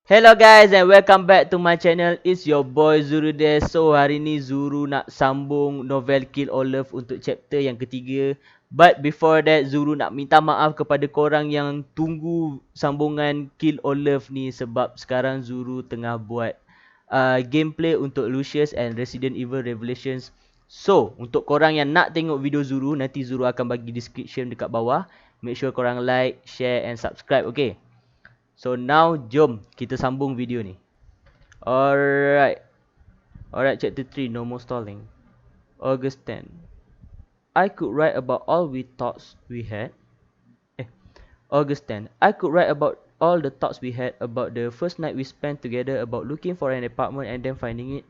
Hello guys and welcome back to my channel. It's your boy Zuru-Desu. So hari ni Zuru nak sambung novel Kill or Love untuk chapter yang ketiga. But before that, Zuru nak minta maaf kepada korang yang tunggu sambungan Kill or Love ni, sebab sekarang Zuru tengah buat gameplay untuk Lucius and Resident Evil Revelations. So, untuk korang yang nak tengok video Zuru, nanti Zuru akan bagi description dekat bawah. Make sure korang like, share and subscribe, okay? So now jom kita sambung video ni. Alright. Alright, chapter 3, no more stalling. August 10. I could write about all we thoughts we had. August 10. I could write about all the thoughts we had about the first night we spent together, about looking for an apartment and then finding it,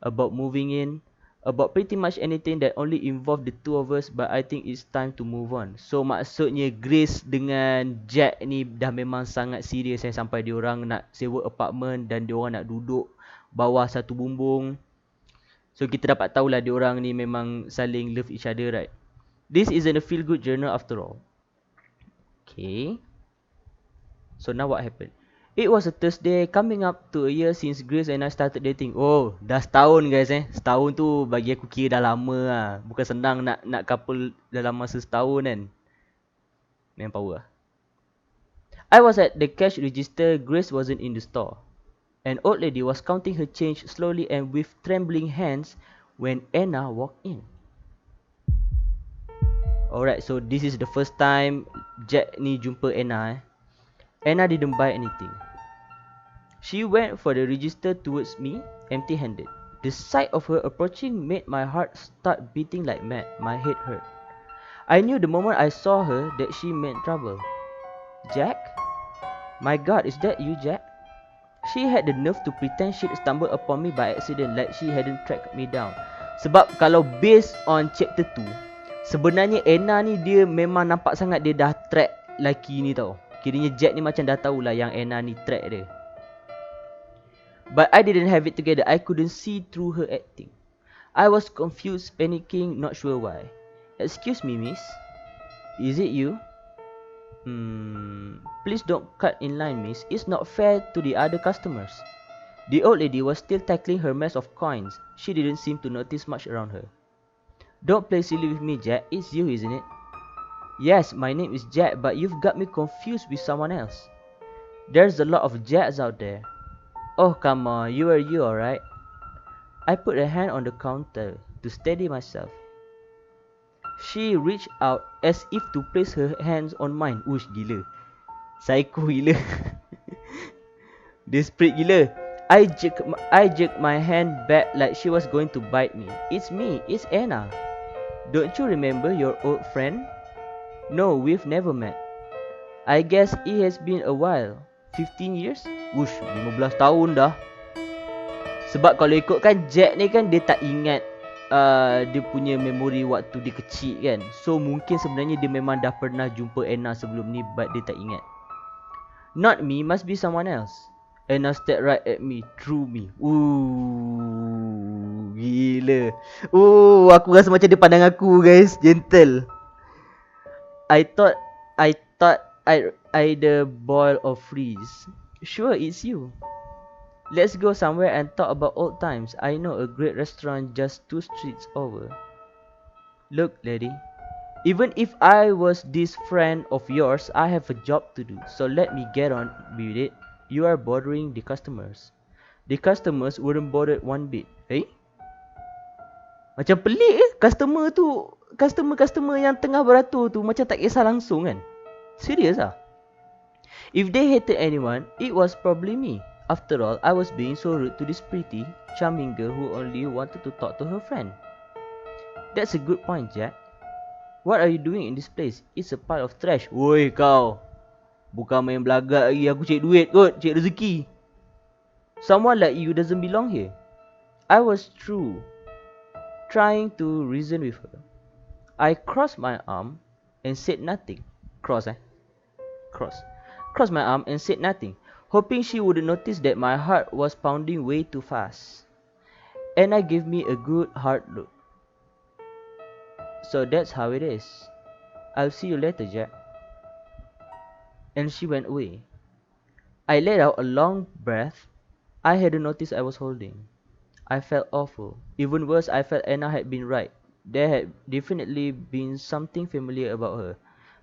about moving in, about pretty much anything that only involved the two of us, but I think it's time to move on. So maksudnya Grace dengan Jack ni dah memang sangat serius sampai diorang nak sewa apartment dan diorang nak duduk bawah satu bumbung. So kita dapat tahulah diorang ni memang saling love each other, right? This isn't a feel good journal after all. Okay. So now what happened? It was a Thursday, coming up to a year since Grace and I started dating. Oh, dah setahun guys Setahun tu bagi aku kira dah lama lah. Bukan senang nak couple dalam masa setahun kan. Manpower. I was at the cash register. Grace wasn't in the store. An old lady was counting her change slowly and with trembling hands when Anna walked in. Alright, so this is the first time Jack ni jumpa Anna Anna didn't buy anything. She went for the register towards me, empty-handed. The sight of her approaching made my heart start beating like mad. My head hurt. I knew the moment I saw her that she meant trouble. Jack? My God, is that you, Jack? She had the nerve to pretend she'd stumbled upon me by accident, like she hadn't tracked me down. Sebab kalau based on chapter 2, sebenarnya Anna ni dia memang nampak sangat dia dah track lelaki ni tau. Kiranya Jack ni macam dah tahulah yang Anna ni track dia. But I didn't have it together. I couldn't see through her acting. I was confused, panicking, not sure why. Excuse me, miss. Is it you? Please don't cut in line, miss. It's not fair to the other customers. The old lady was still tackling her mess of coins. She didn't seem to notice much around her. Don't play silly with me, Jack. It's you, isn't it? Yes, my name is Jack, but you've got me confused with someone else. There's a lot of Jacks out there. Oh, come on, you are you, alright? I put a hand on the counter to steady myself. She reached out as if to place her hands on mine. Ush, gila. Psycho gila. Desperate gila. I jerked my hand back like she was going to bite me. It's me, it's Anna. Don't you remember your old friend? No, we've never met. I guess it has been a while. 15 years? Wush, 15 tahun dah. Sebab kalau ikutkan Jack ni kan dia tak ingat dia punya memori waktu dia kecil kan. So mungkin sebenarnya dia memang dah pernah jumpa Anna sebelum ni, but dia tak ingat. Not me, must be someone else. Anna stared right at me, through me. Ooh, gila. Aku rasa macam dia pandang aku guys, gentle. I thought I'd boil or freeze. Sure, it's you. Let's go somewhere and talk about old times. I know a great restaurant just 2 streets over. Look, lady. Even if I was this friend of yours, I have a job to do. So let me get on with it. You are bothering the customers. The customers wouldn't bother one bit. Macam pelik customer yang tengah beratur tu macam tak kisah langsung kan. Serius ah. If they hated anyone, it was probably me. After all, I was being so rude to this pretty, charming girl who only wanted to talk to her friend. That's a good point, Jack. What are you doing in this place? It's a pile of trash. Woi kau. Bukan main belagak lagi, aku cek duit kot, cek rezeki. Someone like you doesn't belong here. I was trying to reason with her. I crossed my arm and said nothing. Crossed my arm and said nothing, hoping she wouldn't notice that my heart was pounding way too fast. Anna gave me a good hard look. So that's how it is. I'll see you later, Jack. And she went away. I let out a long breath. I hadn't noticed I was holding. I felt awful. Even worse, I felt Anna had been right. There had definitely been something familiar about her.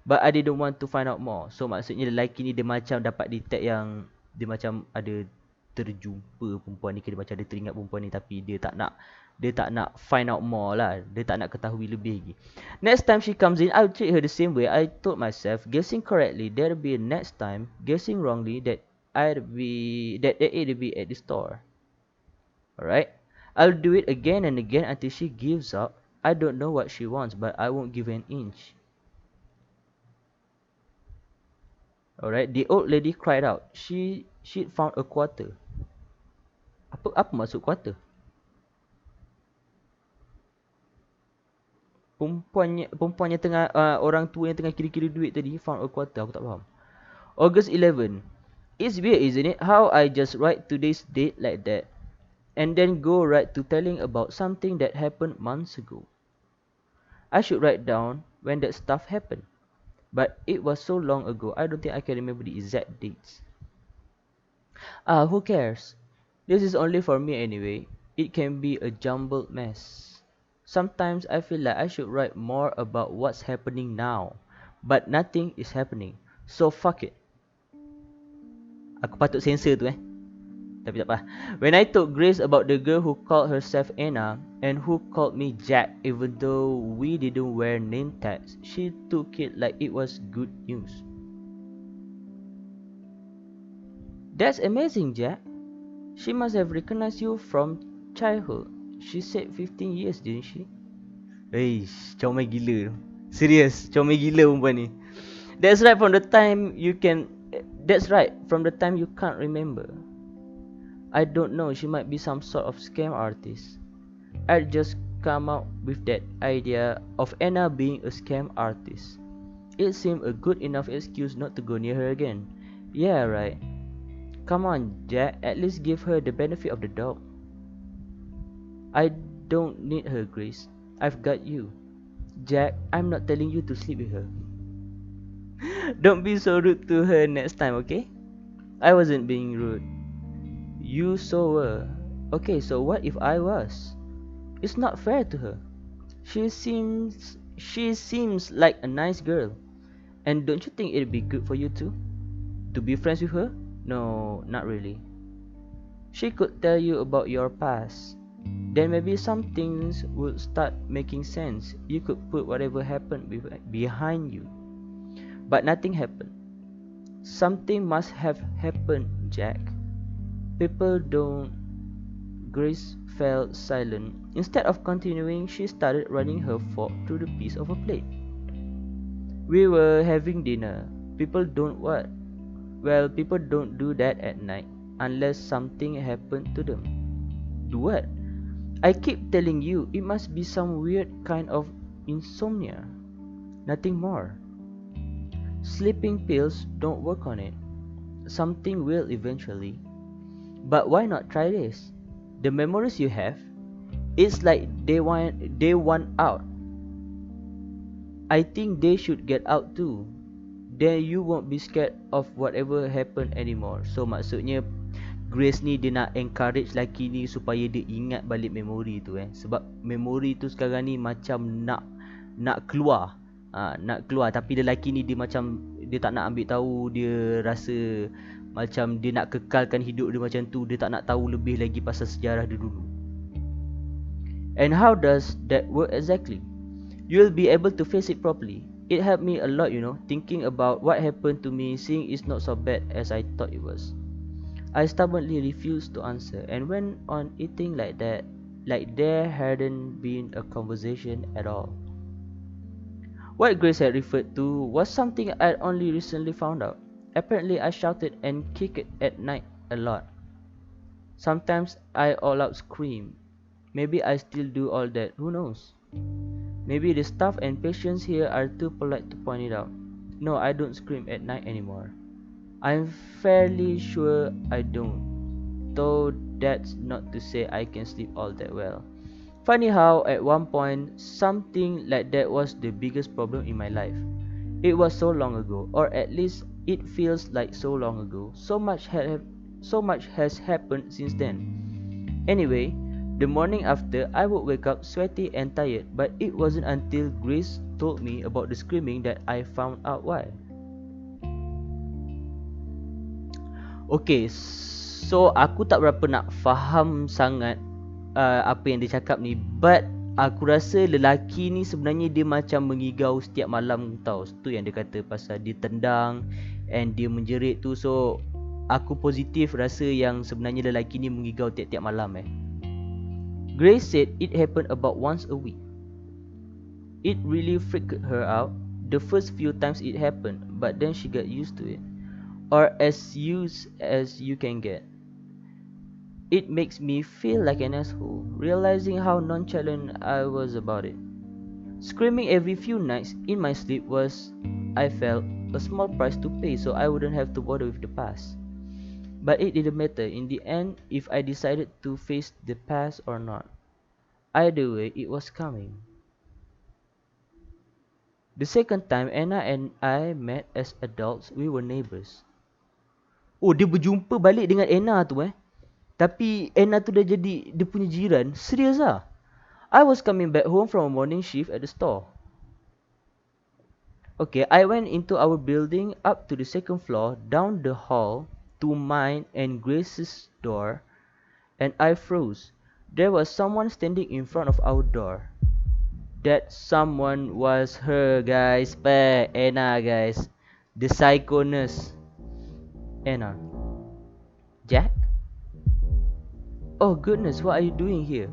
But I didn't want to find out more. So maksudnya lelaki ni dia macam dapat detect yang dia macam ada terjumpa perempuan ni ke, dia macam ada teringat perempuan ni, tapi dia tak nak find out more lah. Dia tak nak ketahui lebih lagi. Next time she comes in, I'll treat her the same way. I told myself, guessing correctly, there'll be a next time. Guessing wrongly, that it'll be at the store. Alright? I'll do it again and again until she gives up. I don't know what she wants, but I won't give an inch. Alright, the old lady cried out. She'd found a quarter. Apa maksud quarter? Perempuannya tengah orang tua yang tengah kira-kira duit tadi found a quarter. Aku tak faham. August 11. It's weird, isn't it? How I just write today's date like that, and then go right to telling about something that happened months ago. I should write down when that stuff happened. But it was so long ago, I don't think I can remember the exact dates. Who cares? This is only for me anyway. It can be a jumbled mess. Sometimes I feel like I should write more about what's happening now. But nothing is happening. So fuck it. Aku patut censor tu tapi tak apa. When I told Grace about the girl who called herself Anna and who called me Jack even though we didn't wear name tags, she took it like it was good news. That's amazing, Jack. She must have recognized you from childhood. She said 15 years, didn't she? Comel gila. Serius, comel gila perempuan ni. That's right from the time you can't remember. I don't know, she might be some sort of scam artist. I'd just come up with that idea of Anna being a scam artist. It seemed a good enough excuse not to go near her again. Yeah, right. Come on, Jack, at least give her the benefit of the doubt. I don't need her, Grace. I've got you. Jack, I'm not telling you to sleep with her. Don't be so rude to her next time, okay? I wasn't being rude. You so were. Okay, so what if I was? It's not fair to her. She seems like a nice girl. And don't you think it'd be good for you too? To be friends with her? No, not really. She could tell you about your past. Then maybe some things would start making sense. You could put whatever happened behind you. But nothing happened. Something must have happened, Jack. People don't. Grace fell silent. Instead of continuing, she started running her fork through the piece of a plate. We were having dinner. People don't what? Well, people don't do that at night unless something happened to them. Do what? I keep telling you, it must be some weird kind of insomnia. Nothing more. Sleeping pills don't work on it. Something will eventually. But why not try this? The memories you have, it's like they want out. I think they should get out too. Then you won't be scared of whatever happened anymore. So maksudnya Grace ni dia nak encourage lelaki ni supaya dia ingat balik memori tu Sebab memori tu sekarang ni macam nak keluar. Nak keluar, tapi lelaki ni dia macam dia tak nak ambil tahu. Dia rasa macam dia nak kekalkan hidup dia macam tu. Dia tak nak tahu lebih lagi pasal sejarah dia dulu. And how does that work exactly? You'll be able to face it properly. It helped me a lot, thinking about what happened to me, seeing it's not so bad as I thought it was. I stubbornly refused to answer and went on eating like that, like there hadn't been a conversation at all. What Grace had referred to was something I'd only recently found out. Apparently, I shouted and kicked at night a lot. Sometimes I all out scream. Maybe I still do all that, who knows? Maybe the staff and patients here are too polite to point it out. No, I don't scream at night anymore. I'm fairly sure I don't. Though that's not to say I can sleep all that well. Funny how at one point something like that was the biggest problem in my life. It was so long ago, or at least it feels like so long ago. So much has happened since then. Anyway, the morning after, I would wake up sweaty and tired, but it wasn't until Grace told me about the screaming that I found out why. Okay, so aku tak berapa nak faham sangat apa yang dia cakap ni, but aku rasa lelaki ni sebenarnya dia macam mengigau setiap malam tau. Tu yang dia kata pasal dia tendang and dia menjerit tu. So aku positif rasa yang sebenarnya lelaki ni mengigau tiap-tiap malam Grace said it happened about once a week. It really freaked her out the first few times it happened, but then she got used to it. Or as used as you can get. It makes me feel like an asshole, realizing how nonchalant I was about it. Screaming every few nights in my sleep was, I felt, a small price to pay so I wouldn't have to bother with the past. But it didn't matter in the end if I decided to face the past or not. Either way, it was coming. The second time Anna and I met as adults, we were neighbours. Oh, dia berjumpa balik dengan Anna tu Tapi Anna tu dah jadi dia punya jiran. Serius lah. I was coming back home from a morning shift at the store. Okay, I went into our building up to the second floor, down the hall to mine and Grace's door, and I froze. There was someone standing in front of our door. That someone was her, guys. Anna, guys. The psycho nurse. Anna. Jack? Oh goodness, what are you doing here?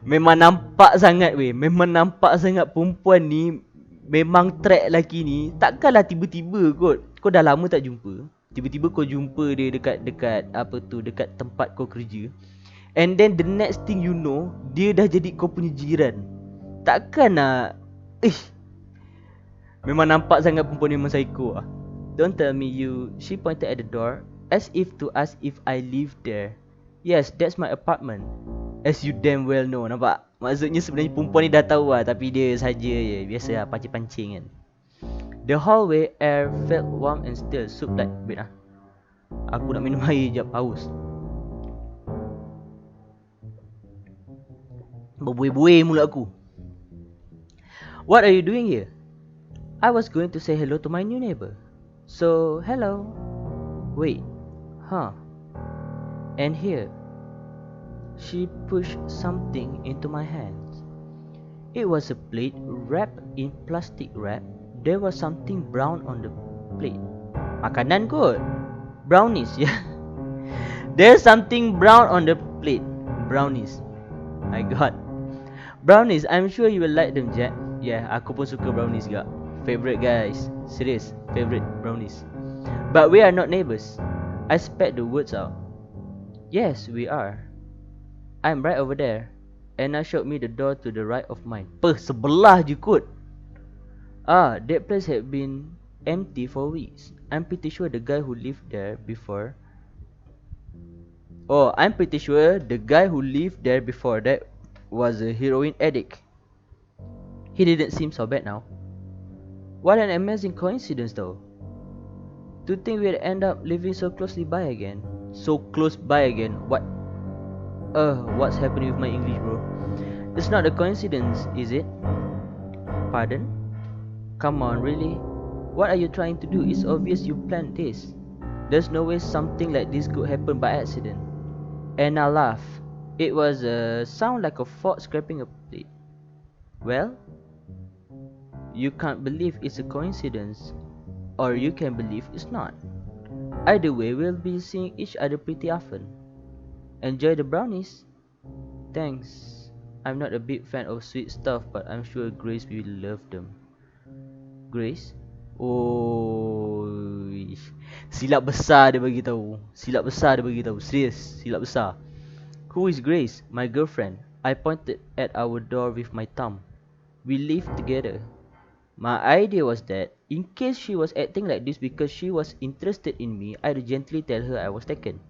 Memang nampak sangat Memang nampak sangat perempuan ni memang track lelaki ni. Takkanlah tiba-tiba kau dah lama tak jumpa. Tiba-tiba kau jumpa dia dekat tempat kau kerja. And then the next thing you know, dia dah jadi kau punya jiran. Takkan nak memang nampak sangat perempuan ni memang psycho lah. Don't tell me you. She pointed at the door as if to ask if I live there. Yes, that's my apartment. As you damn well know. Nampak? Maksudnya sebenarnya perempuan ni dah tahu lah, tapi dia saja je. Biasa lah, pancing-pancing kan. The hallway air felt warm and still. Soup like... Wait lah. Aku nak minum air jap, haus. Berbuih-buih mulut aku. What are you doing here? I was going to say hello to my new neighbor. So, hello. Wait. Huh. And here. She pushed something into my hands. It was a plate wrapped in plastic wrap. There was something brown on the plate. Makanan kot. Brownies, yeah. There's something brown on the plate. Brownies. My god. Brownies, I'm sure you will like them, Jack. Yeah, aku pun suka brownies juga. Favorite guys. Serious, favorite brownies. But we are not neighbours. I spat the words out. Yes, we are. I'm right over there. Anna showed me the door to the right of mine. Sebelah je kot. That place had been empty for weeks. I'm pretty sure the guy who lived there before that was a heroin addict. He didn't seem so bad now. What an amazing coincidence though. To think we'd end up living so closely by again. So close by again. What's happening with my English, bro? It's not a coincidence, is it? Pardon? Come on, really? What are you trying to do? It's obvious you planned this. There's no way something like this could happen by accident. And I laughed. It was a sound like a fork scraping a plate. Well, you can't believe it's a coincidence, or you can believe it's not. Either way, we'll be seeing each other pretty often. Enjoy the brownies. Thanks. I'm not a big fan of sweet stuff, but I'm sure Grace will love them. Grace? Oh, silap besar dia bagi tahu. Serius, silap besar. Who is Grace? My girlfriend. I pointed at our door with my thumb. We live together. My idea was that, in case she was acting like this because she was interested in me, I'd gently tell her I was taken.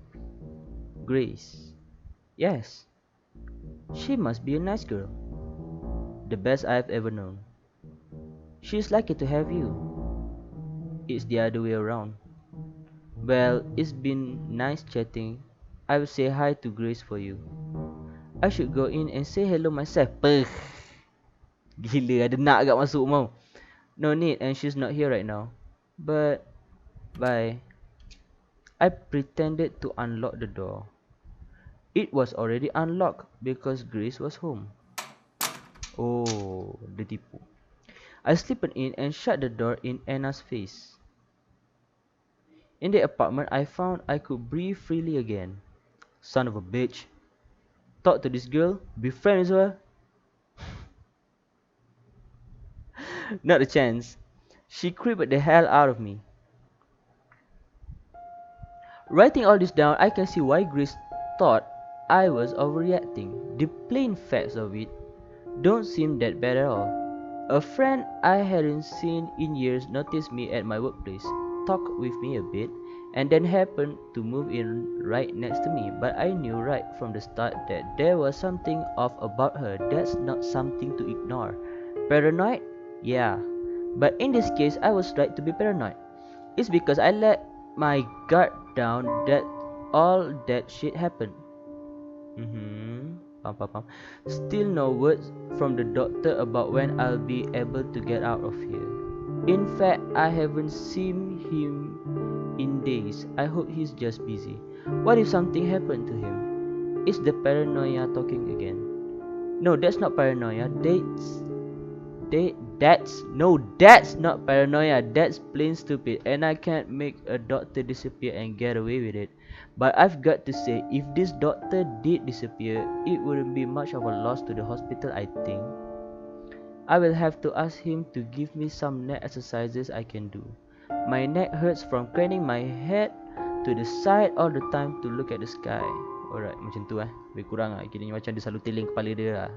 Grace. Yes. She must be a nice girl. The best I've ever known. She's lucky to have you. It's the other way around. Well, it's been nice chatting. I will say hi to Grace for you. I should go in and say hello myself. Peh. Gila, ada nak agak masuk mau. No need, and she's not here right now. But, bye. I pretended to unlock the door. It was already unlocked because Grace was home. Oh, dia tipu. I slipped in and shut the door in Anna's face. In the apartment, I found I could breathe freely again. Son of a bitch. Talk to this girl? Be friends with her? Not a chance. She creeped the hell out of me. Writing all this down, I can see why Grace thought I was overreacting. The plain facts of it don't seem that bad at all. A friend I hadn't seen in years noticed me at my workplace, talked with me a bit, and then happened to move in right next to me. But I knew right from the start that there was something off about her. That's not something to ignore. Paranoid? Yeah. But in this case, I was right to be paranoid. It's because I let my guard down that all that shit happened. Still no words from the doctor about when I'll be able to get out of here. In fact, I haven't seen him in days. I hope he's just busy. What if something happened to him? Is the paranoia talking again? No, that's not paranoia. That's not paranoia. That's plain stupid, and I can't make a doctor disappear and get away with it. But I've got to say, if this doctor did disappear, it wouldn't be much of a loss to the hospital, I think. I will have to ask him to give me some neck exercises I can do. My neck hurts from craning my head to the side all the time to look at the sky. Alright, macam tu lebih kurang kiranya macam dia selalu teling kepala dia lah.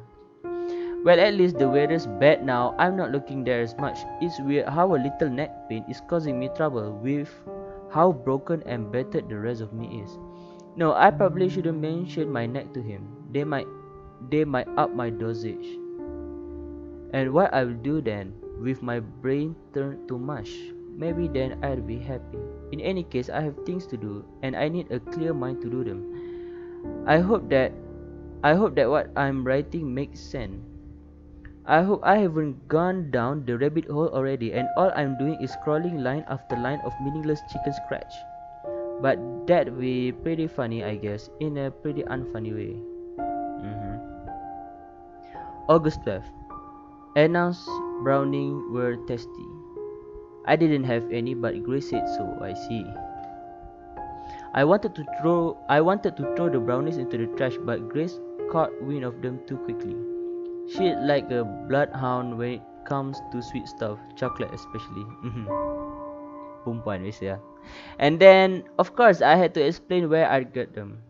Well, at least the weather's bad now. I'm not looking there as much. It's weird how a little neck pain is causing me trouble with how broken and battered the rest of me is. No, I probably shouldn't mention my neck to him. They might up my dosage. And what I will do then, with my brain turned to mush, maybe then I'll be happy. In any case, I have things to do, and I need a clear mind to do them. I hope that what I'm writing makes sense. I hope I haven't gone down the rabbit hole already, and all I'm doing is scrolling line after line of meaningless chicken scratch. But that'd be pretty funny, I guess, in a pretty unfunny way. August 12th. Anna's browning were tasty. I didn't have any, but Grace said so. I see. I wanted to throw the brownies into the trash, but Grace caught wind of them too quickly. She's like a bloodhound when it comes to sweet stuff, chocolate especially. Perempuan biasa. And then, of course, I had to explain where I got them.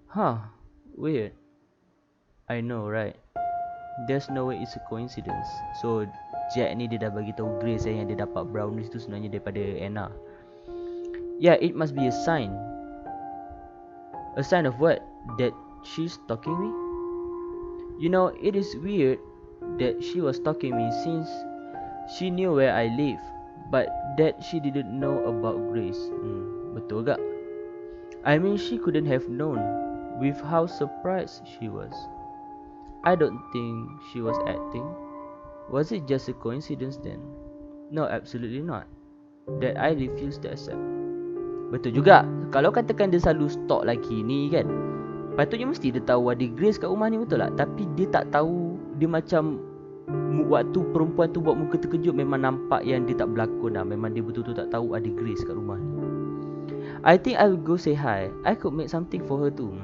Huh, weird. I know, right? There's no way it's a coincidence. So, Jack ni dia dah bagi tahu Grace yang dia dapat brownies tu sebenarnya daripada Anna. Yeah, it must be a sign. A sign of what? That she's stalking me? You know, it is weird that she was stalking me since she knew where I live, but that she didn't know about Grace. Betul gak? I mean, she couldn't have known with how surprised she was. I don't think she was acting. Was it just a coincidence then? No, absolutely not. That I refuse to accept. Betul juga. Kalau katakan dia selalu stalk lelaki ni kan, patutnya mesti dia tahu ada Grace kat rumah ni, betul tak? Tapi dia tak tahu. Dia macam waktu perempuan tu buat muka terkejut, memang nampak yang dia tak berlakon lah. Memang dia betul-betul tak tahu ada Grace kat rumah ni. I think I will go say hi. I could make something for her too.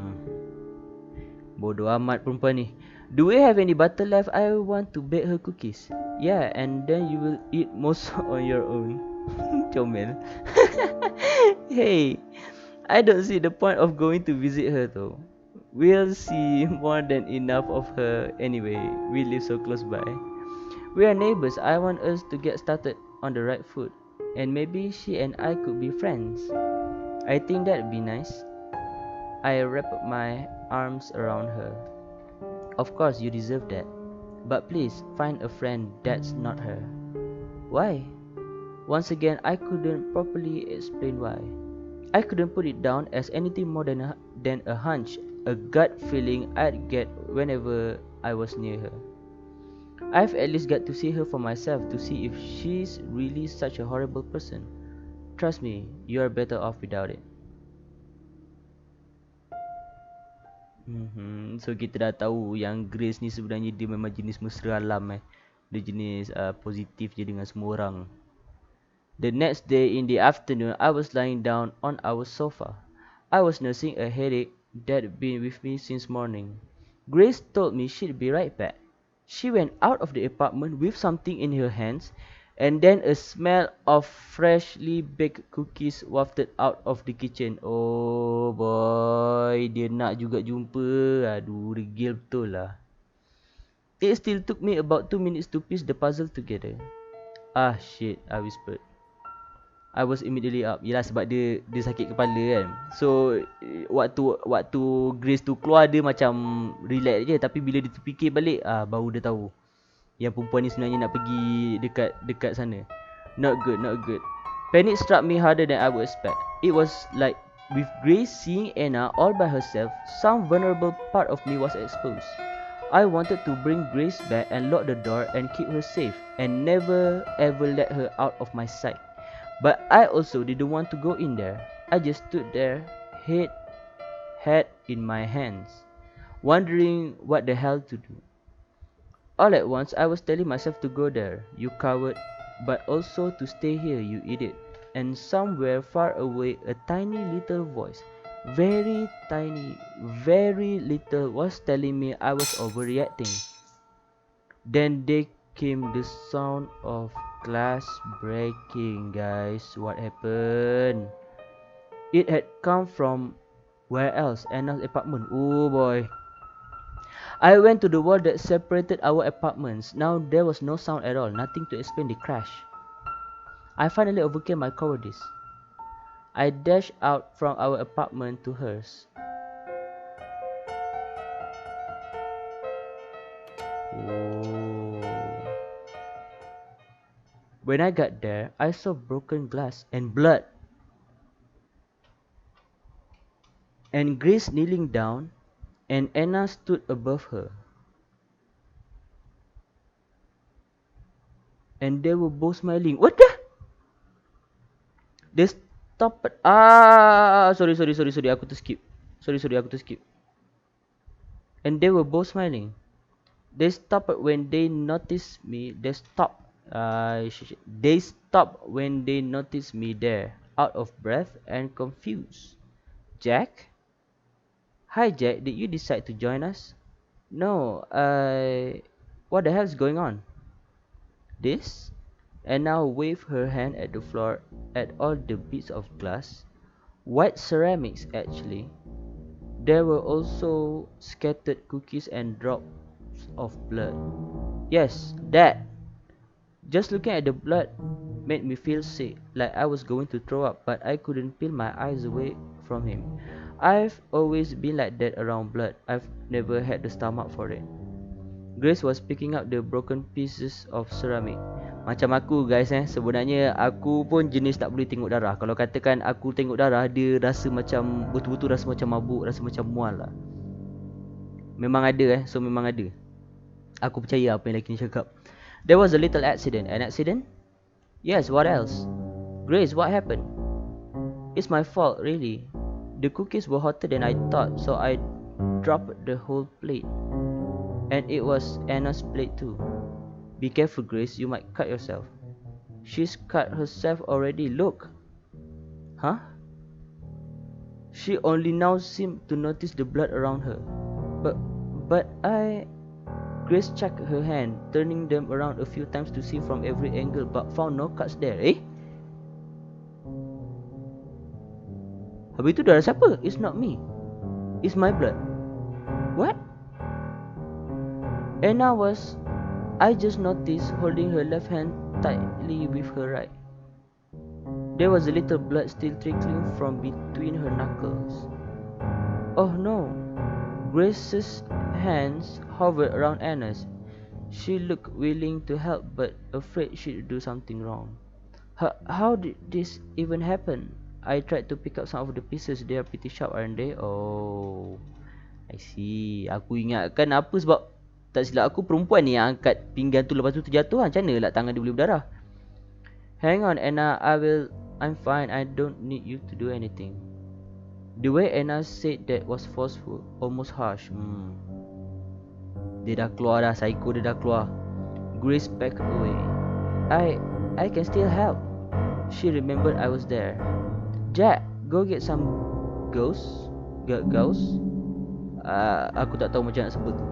Bodoh amat perempuan ni. Do we have any butter left? I want to bake her cookies. Yeah, and then you will eat most on your own. Comel. Hey, I don't see the point of going to visit her though. We'll see more than enough of her anyway. We live so close by. We are neighbors. I want us to get started on the right foot, and maybe she and I could be friends. I think that'd be nice. I wrapped my arms around her. Of course, you deserve that. But please, find a friend that's not her. Why? Once again, I couldn't properly explain why. I couldn't put it down as anything more than a hunch, a gut feeling I'd get whenever I was near her. I've at least got to see her for myself to see if she's really such a horrible person. Trust me, you are better off without it. So kita dah tahu yang Grace ni sebenarnya dia memang jenis mesra alam Dia jenis positif je dengan semua orang. The next day in the afternoon, I was lying down on our sofa. I was nursing a headache that'd been with me since morning. Grace told me she'd be right back. She went out of the apartment with something in her hands, and then a smell of freshly baked cookies wafted out of the kitchen. Oh boy, dia nak juga jumpa. Aduh, regil betul lah. It still took me about 2 minutes to piece the puzzle together. Ah shit, I whispered. I was immediately up. Yelah sebab dia sakit kepala kan. So waktu Grace tu keluar dia macam relax je, tapi bila dia terfikir balik baru dia tahu yang perempuan ni sebenarnya nak pergi dekat sana. Not good. Panic struck me harder than I would expect. It was like with Grace seeing Anna all by herself, some vulnerable part of me was exposed. I wanted to bring Grace back and lock the door and keep her safe and never ever let her out of my sight. But I also didn't want to go in there. I just stood there, head in my hands, wondering what the hell to do. All at once, I was telling myself to go there, you coward, but also to stay here, you idiot. And somewhere far away, a tiny little voice, very tiny, very little, was telling me I was overreacting. Then they came the sound of glass breaking, guys. What happened? It had come from where else? Anna's apartment. Oh boy. I went to the wall that separated our apartments. Now there was no sound at all, nothing to explain the crash. I finally overcame my cowardice. I dashed out from our apartment to hers. When I got there, I saw broken glass and blood. And Grace kneeling down, and Anna stood above her. And they were both smiling. What the? They stopped. Sorry. Aku terskip. Sorry, aku terskip. And they were both smiling. They stopped when they noticed me. They stopped when they noticed me there, out of breath and confused. Jack? Hi Jack, did you decide to join us? No, what the hell is going on? This? And now waved her hand at the floor at all the bits of glass. White ceramics actually. There were also scattered cookies and drops of blood. Yes, that. Just looking at the blood made me feel sick, like I was going to throw up, but I couldn't peel my eyes away from him. I've always been like that around blood. I've never had the stomach for it. Grace was picking up the broken pieces of ceramic. Macam aku guys sebenarnya aku pun jenis tak boleh tengok darah. Kalau katakan aku tengok darah, dia rasa macam betul-betul rasa macam mabuk, rasa macam mual lah. Memang ada so memang ada. Aku percaya apa yang lelaki ni cakap. There was a little accident. An accident? Yes, what else? Grace, what happened? It's my fault, really. The cookies were hotter than I thought, so I dropped the whole plate. And it was Anna's plate too. Be careful, Grace, you might cut yourself. She's cut herself already, look. Huh? She only now seemed to notice the blood around her. But Grace checked her hand, turning them around a few times to see from every angle, but found no cuts there. Habis tu darah siapa? It's not me. It's my blood. What? Anna was, I just noticed, holding her left hand tightly with her right. There was a little blood still trickling from between her knuckles. Oh no. Grace's hands hovered around Anna's. She looked willing to help but afraid she'd do something wrong. How did this even happen? I tried to pick up some of the pieces. They are pretty sharp, aren't they? Oh, I see. Aku ingatkan apa sebab tak silap aku perempuan ni yang angkat pinggan tu lepas tu terjatuh. Macam mana lah tangan dia boleh berdarah? Hang on Anna, I'm fine. I don't need you to do anything. The way Anna said that was forceful, almost harsh. Dia dah keluar dah, psycho dia dah keluar. Grace backed away. I can still help. She remembered I was there. Jack, go get some gauze. Gauze? Aku tak tahu macam nak sebut tu.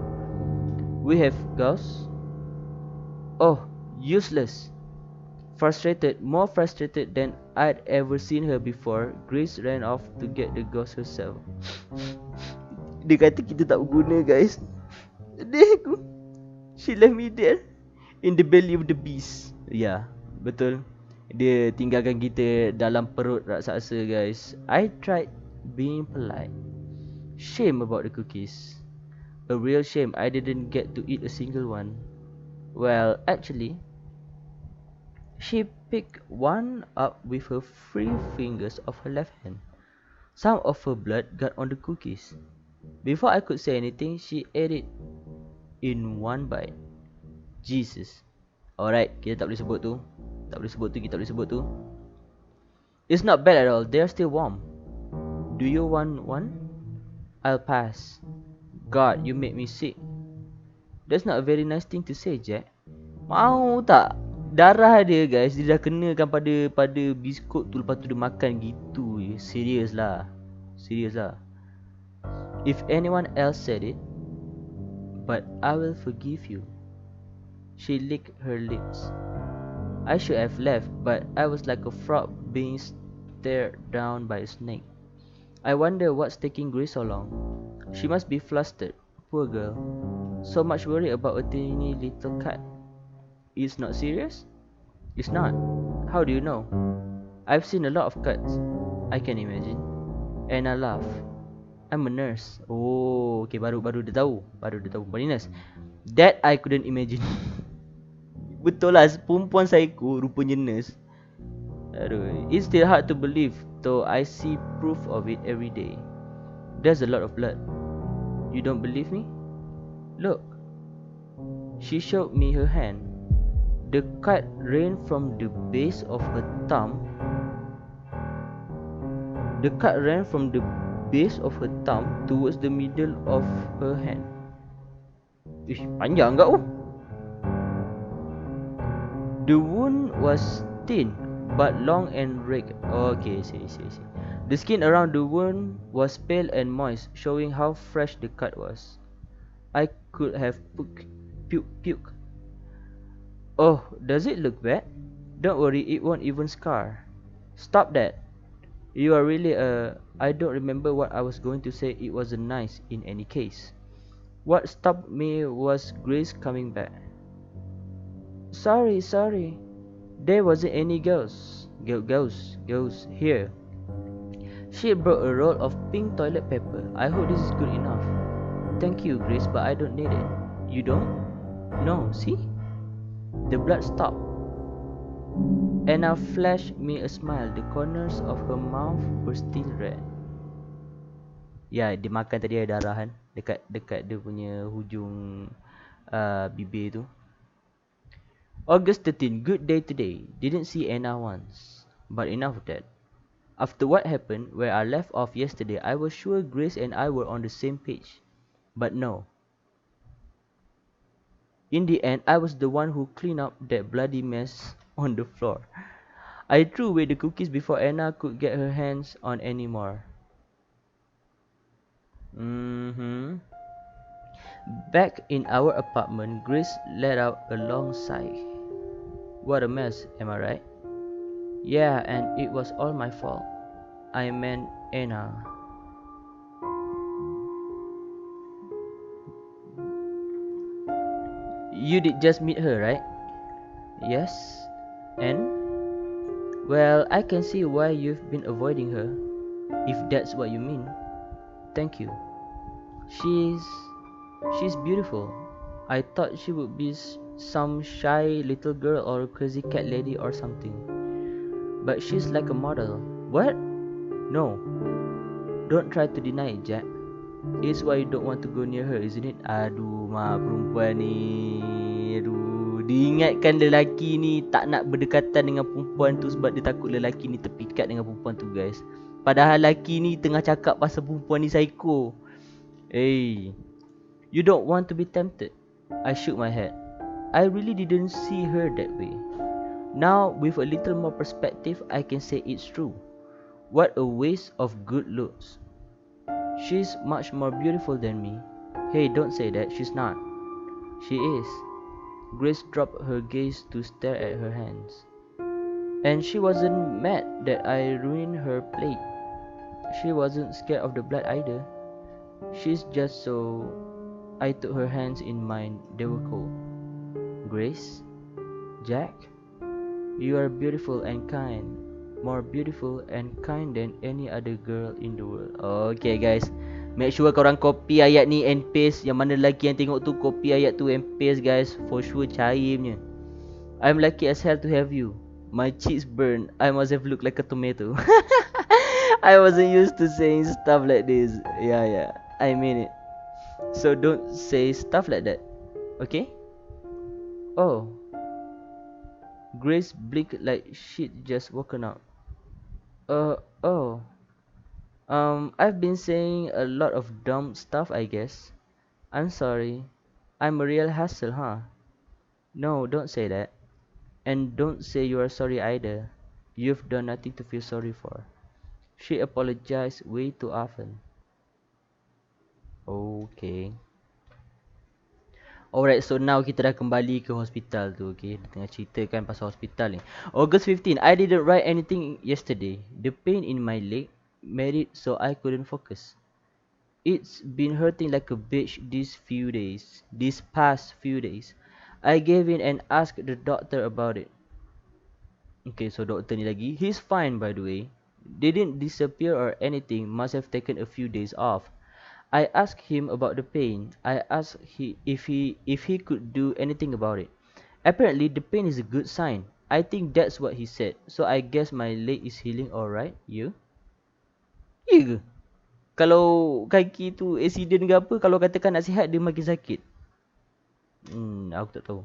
We have gauze. Oh, useless. Frustrated, more frustrated than I'd ever seen her before, Grace ran off to get the gauze herself. Dia kata kita tak berguna, guys. Sedih aku. She left me there in the belly of the beast. Ya, betul. Dia tinggalkan kita dalam perut raksasa, guys. I tried being polite. Shame about the cookies. A real shame I didn't get to eat a single one. Well, actually, she picked one up with her free fingers of her left hand. Some of her blood got on the cookies. Before I could say anything, she ate it in one bite. Jesus. Alright, kita tak boleh sebut tu. Kita tak boleh sebut tu. It's not bad at all, they're still warm. Do you want one? I'll pass. God, you make me sick. That's not a very nice thing to say, Jack. Mau tak? Darah dia, guys, dia dah kenakan pada biskut tu. Lepas tu dia makan gitu. Serius lah. If anyone else said it, but I will forgive you. She licked her lips. I should have left, but I was like a frog being stared down by a snake. I wonder what's taking Grace so long. She must be flustered. Poor girl. So much worry about a tiny little cut. It's not serious? It's not. How do you know? I've seen a lot of cuts. I can imagine. And I laugh. I'm a nurse. Oh, okay, baru dia tahu. Body nurse. That I couldn't imagine. Betul lah, perempuan psycho rupanya nurse. Aduh, it's still hard to believe, though I see proof of it every day. There's a lot of blood. You don't believe me? Look. She showed me her hand. The cut ran from the base of her thumb. Towards the middle of her hand. Ish, panjang tak oh? The wound was thin but long and ragged. Okay, see. The skin around the wound was pale and moist, showing how fresh the cut was. I could have puke. Oh, does it look bad? Don't worry, it won't even scar. Stop that. You are really I don't remember what I was going to say. It wasn't nice in any case. What stopped me was Grace coming back. Sorry. There wasn't any ghosts here. She brought a roll of pink toilet paper. I hope this is good enough. Thank you, Grace, but I don't need it. You don't? No, see? The blood stopped. Anna flashed me a smile. The corners of her mouth were still red. Ya, dia makan tadi ada darah kan. Dekat dia punya hujung bibir tu. August 13, good day today. Didn't see Anna once. But enough of that. After what happened, where I left off yesterday, I was sure Grace and I were on the same page. But no. In the end, I was the one who cleaned up that bloody mess on the floor. I threw away the cookies before Anna could get her hands on any more. Back in our apartment, Grace let out a long sigh. What a mess, am I right? Yeah, and it was all my fault. I meant Anna. You did just meet her, right? Yes. And? Well, I can see why you've been avoiding her, if that's what you mean. Thank you. She's beautiful. I thought she would be some shy little girl or a crazy cat lady or something. But she's like a model. What? No, don't try to deny it, Jack. It's why you don't want to go near her, isn't it? Aduh, mak perempuan ni. Aduh, diingatkan lelaki ni tak nak berdekatan dengan perempuan tu sebab dia takut lelaki ni terpikat dengan perempuan tu, guys. Padahal lelaki ni tengah cakap pasal perempuan ni psycho. Hey, you don't want to be tempted? I shook my head. I really didn't see her that way. Now, with a little more perspective, I can say it's true. What a waste of good looks. She's much more beautiful than me. Hey, don't say that, she's not. She is. Grace dropped her gaze to stare at her hands. And she wasn't mad that I ruined her plate. She wasn't scared of the blood either. She's just so... I took her hands in mine, they were cold. Grace? Jack? You are beautiful and kind. More beautiful and kind than any other girl in the world. Okay guys, make sure korang copy ayat ni and paste. Yang mana lelaki yang tengok tu, copy ayat tu and paste guys. For sure cairnya. I'm lucky as hell to have you. My cheeks burn. I must have looked like a tomato. I wasn't used to saying stuff like this. Yeah, I mean it. So don't say stuff like that. Okay? Oh. Grace blinked like she'd just woken up. Oh. I've been saying a lot of dumb stuff, I guess. I'm sorry. I'm a real hassle, huh? No, don't say that. And don't say you are sorry either. You've done nothing to feel sorry for. She apologized way too often. Okay. Alright, so now kita dah kembali ke hospital tu, okay? Dia tengah ceritakan pasal hospital ni. August 15, I didn't write anything yesterday. The pain in my leg made it so I couldn't focus. It's been hurting like a bitch these past few days. I gave in and asked the doctor about it. Okay, so doktor ni lagi. He's fine by the way. Didn't disappear or anything, must have taken a few days off. I asked him about the pain. I asked if he could do anything about it. Apparently, the pain is a good sign. I think that's what he said. So I guess my leg is healing alright. You? Ya ke? Kalau kaki tu accident ke apa, kalau katakan nak sihat, dia makin sakit. Aku tak tahu.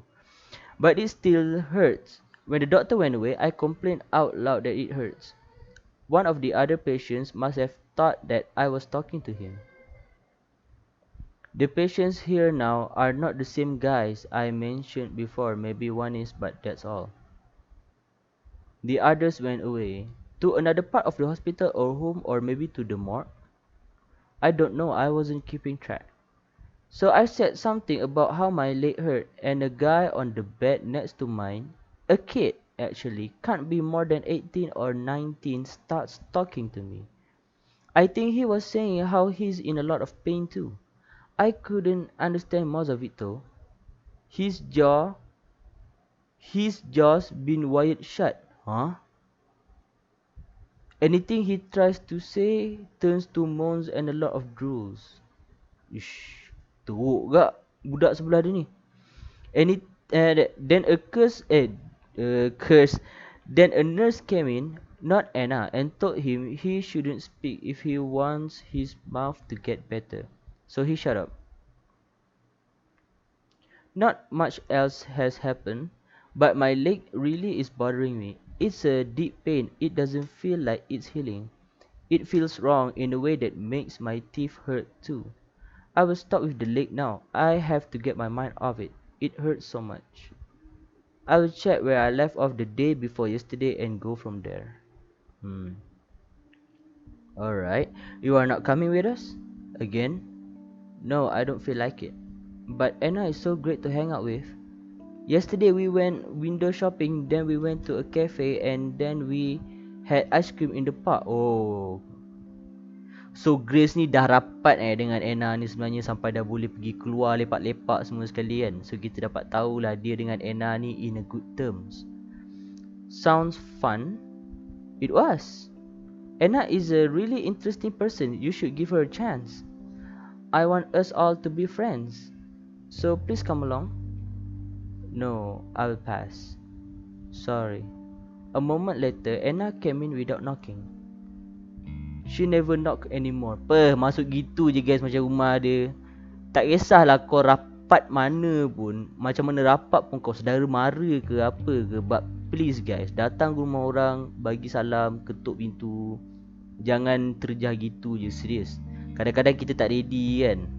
But it still hurts. When the doctor went away, I complained out loud that it hurts. One of the other patients must have thought that I was talking to him. The patients here now are not the same guys I mentioned before. Maybe one is, but that's all. The others went away. To another part of the hospital or home, or maybe to the morgue. I don't know, I wasn't keeping track. So I said something about how my leg hurt, and a guy on the bed next to mine, a kid actually, can't be more than 18 or 19, starts talking to me. I think he was saying how he's in a lot of pain too. I couldn't understand most of it though. His jaw's been wired shut. Huh? Anything he tries to say turns to moans and a lot of drools. Ish, teruk gak budak sebelah dia ni. Then a curse. Then a nurse came in, not Anna, and told him he shouldn't speak if he wants his mouth to get better. So he shut up. Not much else has happened, but my leg really is bothering me. It's a deep pain. It doesn't feel like it's healing. It feels wrong in a way that makes my teeth hurt too. I will stop with the leg now. I have to get my mind off it. It hurts so much. I will check where I left off the day before yesterday and go from there. Alright. You are not coming with us? Again? No, I don't feel like it. But Anna is so great to hang out with. Yesterday we went window shopping, then we went to a cafe, and then we had ice cream in the park. Oh. So Grace ni dah rapat dengan Anna ni sebenarnya sampai dah boleh pergi keluar lepak-lepak semua sekali kan. So kita dapat tahulah dia dengan Anna ni in a good terms. Sounds fun. It was. Anna is a really interesting person. You should give her a chance. I want us all to be friends. So please come along. No, I'll pass. Sorry. A moment later, Anna came in without knocking. She never knock anymore. Masuk gitu je guys macam rumah dia. Tak kisahlah kau rapat mana pun, macam mana rapat pun kau saudara mara ke apa ke, but please guys, datang ke rumah orang, bagi salam, ketuk pintu. Jangan terjah gitu je, serius. Kadang-kadang kita tak ready kan.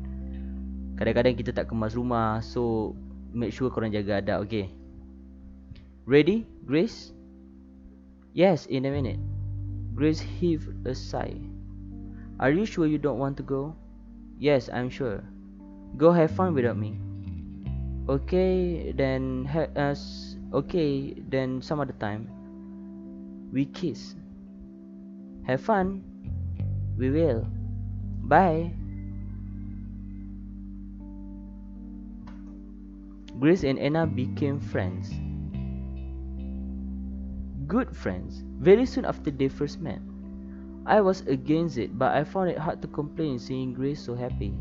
Kadang-kadang kita tak kemas rumah. So make sure korang jaga adab, okay? Ready, Grace? Yes, in a minute. Grace heaved a sigh. Are you sure you don't want to go? Yes, I'm sure. Go have fun without me. Okay, then some other time. We kiss. Have fun. We will. Bye. Grace and Anna became friends. Good friends. Very soon after they first met. I was against it, but I found it hard to complain seeing Grace so happy.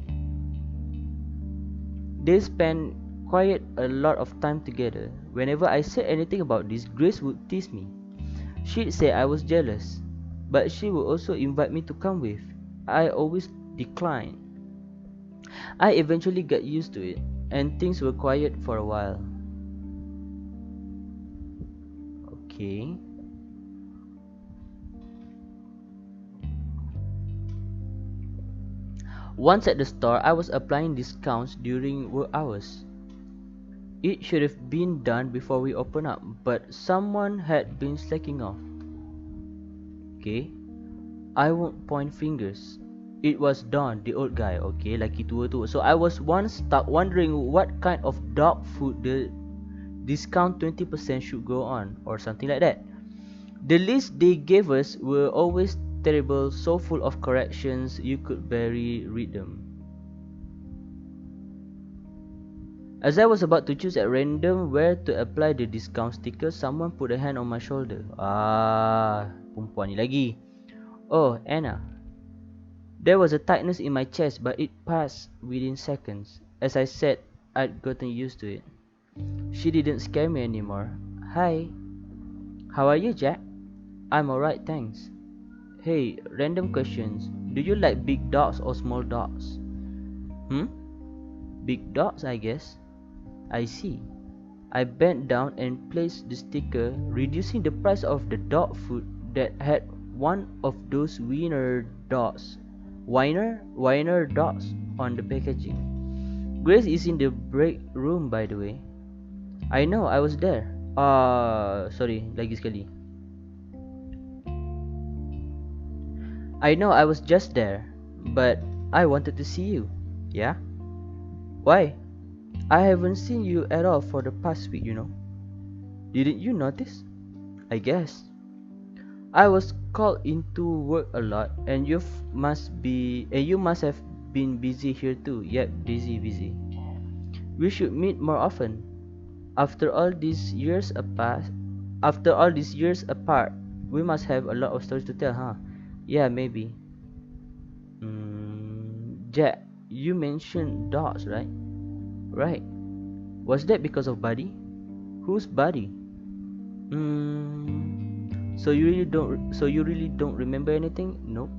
They spent quite a lot of time together. Whenever I said anything about this, Grace would tease me. She'd say I was jealous, but she would also invite me to come with. I always declined. I eventually got used to it, and things were quiet for a while. Okay. Once at the store, I was applying discounts during work hours. It should have been done before we open up, but someone had been slacking off. Okay, I won't point fingers. It was Don, the old guy, okay, laki tua tu. So I was once stuck wondering what kind of dog food the discount 20% should go on, or something like that. The list they gave us were always terrible, so full of corrections you could barely read them. As I was about to choose at random where to apply the discount sticker, someone put a hand on my shoulder. Perempuan ni lagi. Oh, Anna. There was a tightness in my chest, but it passed within seconds. As I said, I'd gotten used to it. She didn't scare me anymore. Hi. How are you, Jack? I'm alright, thanks. Hey, random questions. Do you like big dogs or small dogs? Big dogs, I guess. I see. I bent down and placed the sticker, reducing the price of the dog food that had one of those wiener dogs on the packaging. Grace is in the break room, by the way. I know, I was there. Sorry, lagi sekali. I know, I was just there, but I wanted to see you. Yeah? Why? I haven't seen you at all for the past week, you know. Didn't you notice? I guess. I was called into work a lot, and you must have been busy here too. Yep, busy. We should meet more often. After all these years apart, we must have a lot of stories to tell, huh? Yeah, maybe. Jack, you mentioned dogs, right? Right. Was that because of Buddy? Who's Buddy? So you really don't remember anything? Nope.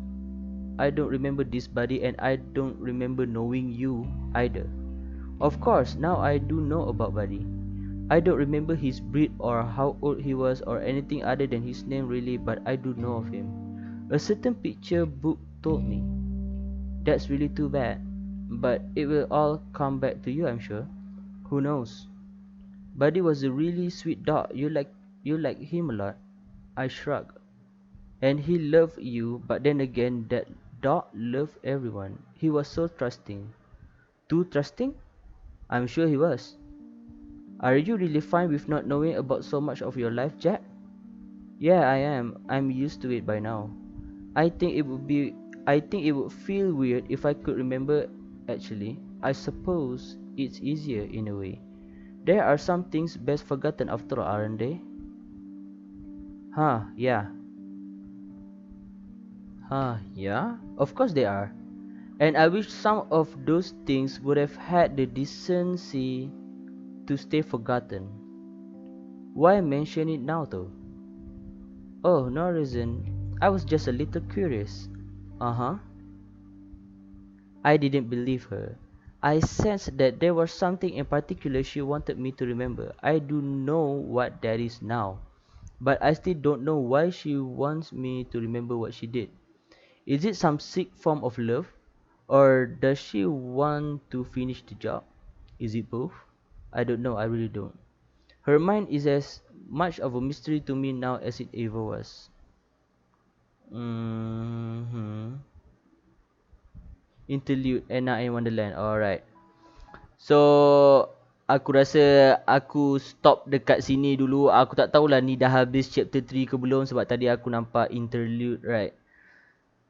I don't remember this Buddy, and I don't remember knowing you either. Of course, now I do know about Buddy. I don't remember his breed or how old he was or anything other than his name really, but I do know of him. A certain picture book told me. That's really too bad. But it will all come back to you, I'm sure. Who knows? Buddy was a really sweet dog. You like him a lot. I shrugged. And he loved you, but then again, that dog loved everyone. He was so trusting. Too trusting? I'm sure he was. Are you really fine with not knowing about so much of your life, Jack? Yeah, I am. I'm used to it by now. I think it would feel weird if I could remember actually. I suppose it's easier in a way. There are some things best forgotten after all, aren't they? Yeah. Yeah? Of course they are. And I wish some of those things would have had the decency to stay forgotten. Why mention it now though? Oh, no reason. I was just a little curious. Uh-huh. I didn't believe her. I sensed that there was something in particular she wanted me to remember. I do know what that is now, but I still don't know why she wants me to remember what she did. Is it some sick form of love? Or does she want to finish the job? Is it both? I don't know, I really don't. Her mind is as much of a mystery to me now as it ever was. Mm-hmm. Interlude Anna in Wonderland. Alright. So aku rasa aku stop dekat sini dulu. Aku tak tahulah ni dah habis chapter 3 ke belum sebab tadi aku nampak interlude, right?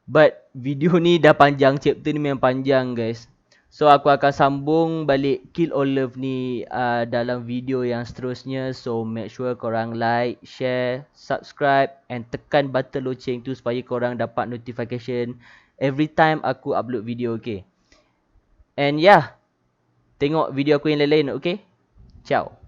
But video ni dah panjang, chapter ni memang panjang guys. So aku akan sambung balik Kill or Love ni dalam video yang seterusnya. So make sure korang like, share, subscribe and tekan button loceng tu supaya korang dapat notification every time aku upload video, okay? And yeah, tengok video aku yang lain-lain, okay? Ciao.